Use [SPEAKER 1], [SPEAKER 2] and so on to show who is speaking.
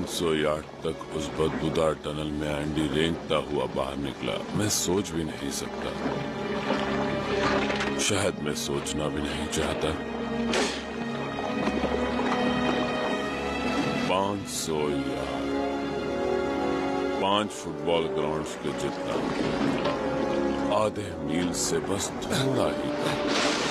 [SPEAKER 1] सौ यार्ड तक उस बदबूदार टनल में एंडी रेंगता हुआ बाहर निकला। मैं सोच भी नहीं सकता, शायद मैं सोचना भी नहीं चाहता। 500 यार्ड, 5 फुटबॉल ग्राउंड्स के जितना, आधे मील से बस थोड़ा ही कम।